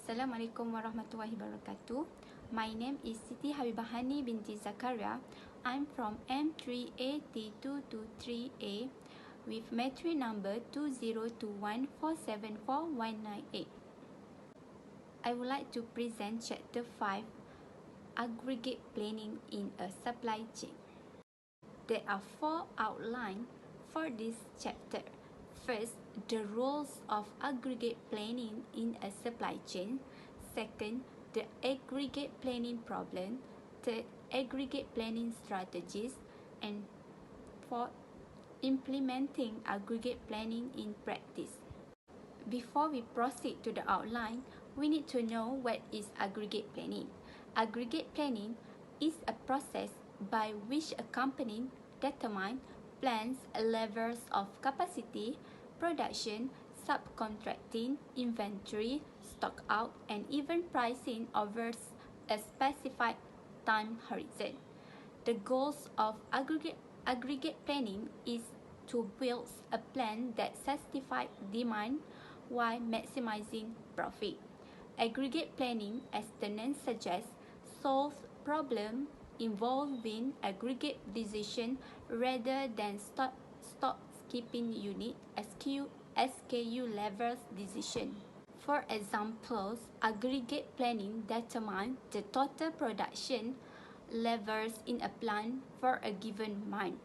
Assalamualaikum warahmatullahi wabarakatuh. My name is SITIE HABIBAH binti ZAKARIA. I'm from M3AT223A with matric number 2021474198. I would like to present Chapter 5, Aggregate Planning in a Supply Chain. There are 4 outlines for this chapter. First, the roles of aggregate planning in a supply chain. Second, the aggregate planning problem. Third, aggregate planning strategies. And fourth, implementing aggregate planning in practice. Before we proceed to the outline, we need to know what is aggregate planning. Aggregate planning is a process by which a company determines plans levels of capacity, production, subcontracting, inventory, stock out, and even pricing over a specified time horizon. The goals of aggregate planning is to build a plan that satisfies demand while maximizing profit. Aggregate planning, as the name suggests, solves problems involving aggregate decision rather than stock keeping unit SKU levels decision. For examples, aggregate planning determines the total production levels in a plant for a given month,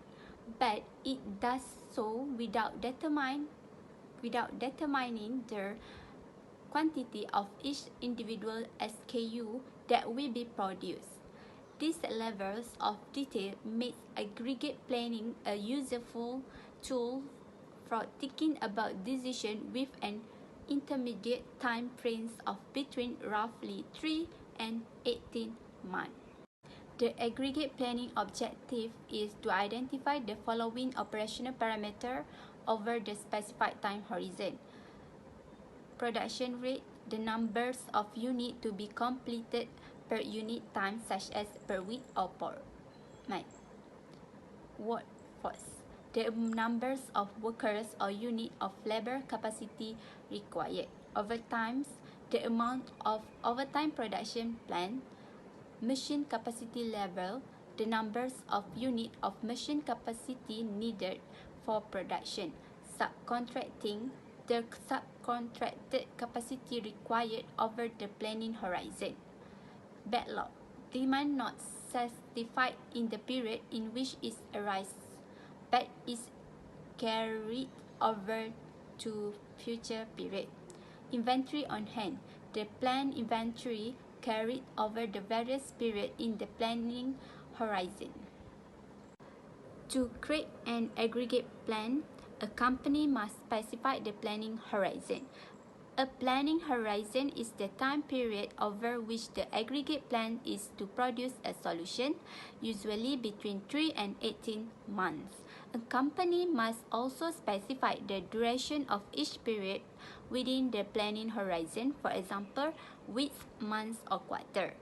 but it does so without determining the quantity of each individual SKU that will be produced. These levels of detail make aggregate planning a useful tool for thinking about decisions with an intermediate time frames of between roughly 3 and 18 months. The aggregate planning objective is to identify the following operational parameters over the specified time horizon. Production rate, the numbers of units to be completed per unit time, such as per week or per month. Workforce, the numbers of workers or unit of labor capacity required. Overtime, the amount of overtime production planned. Machine capacity level, the numbers of unit of machine capacity needed for production. Subcontracting, the subcontracted capacity required over the planning horizon. Backlog, demand not satisfied in the period in which it arises, but is carried over to future period. Inventory on hand, the planned inventory carried over the various periods in the planning horizon. To create an aggregate plan, a company must specify the planning horizon. A planning horizon is the time period over which the aggregate plan is to produce a solution, usually between 3 and 18 months. A company must also specify the duration of each period within the planning horizon, for example, weeks, months, or quarter.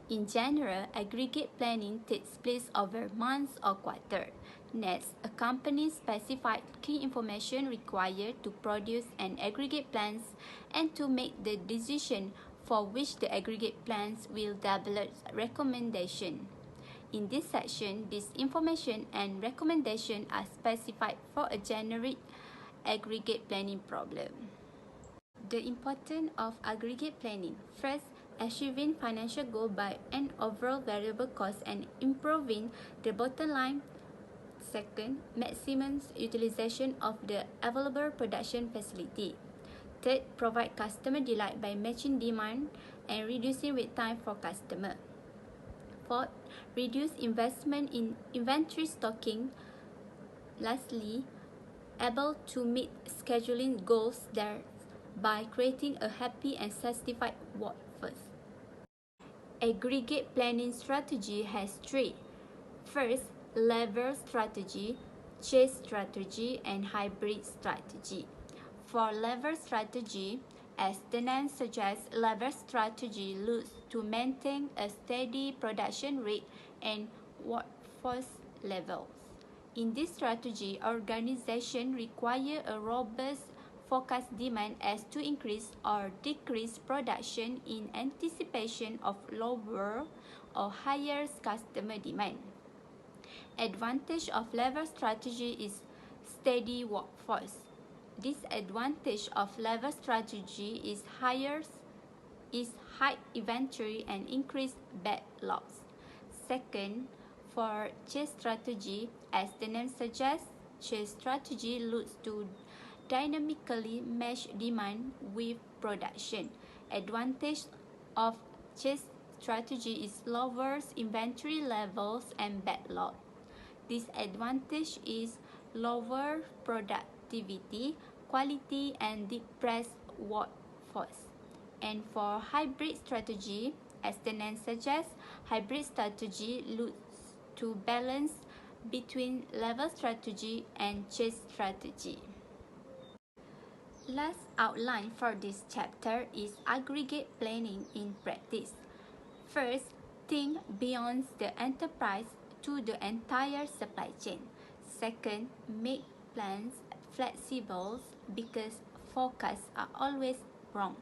In general, aggregate planning takes place over months or quarter. Next, a company specifies key information required to produce an aggregate plan and to make the decision for which the aggregate plans will develop recommendation. In this section, this information and recommendation are specified for a generic aggregate planning problem. The importance of aggregate planning. First, achieving financial goal by an overall variable cost and improving the bottom line. Second, maximum utilization of the available production facility. Third, provide customer delight by matching demand and reducing wait time for customer. Fourth, reduce investment in inventory stocking. Lastly, able to meet scheduling goals there by creating a happy and satisfied workforce. Aggregate planning strategy has 3. First, lever strategy, chase strategy, and hybrid strategy. For lever strategy, as the name suggests, lever strategy looks to maintain a steady production rate and workforce levels. In this strategy, organization require a robust forecast demand as to increase or decrease production in anticipation of lower or higher customer demand. Advantage of lever strategy is steady workforce. Disadvantage of lever strategy is high inventory and increased backlogs. Second, for chase strategy, as the name suggests, chase strategy looks to dynamically match demand with production. Advantage of chase strategy is lower inventory levels and backlog. Disadvantage is lower productivity, quality, and depressed workforce. And for hybrid strategy, as the name suggests, hybrid strategy looks to balance between lever strategy and chase strategy. Last outline for this chapter is aggregate planning in practice. First, think beyond the enterprise to the entire supply chain. Second, make plans flexible because forecasts are always wrong.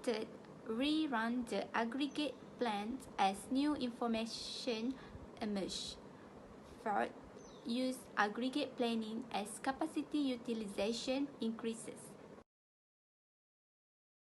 Third, rerun the aggregate plans as new information emerges. Fourth, use aggregate planning as capacity utilization increases.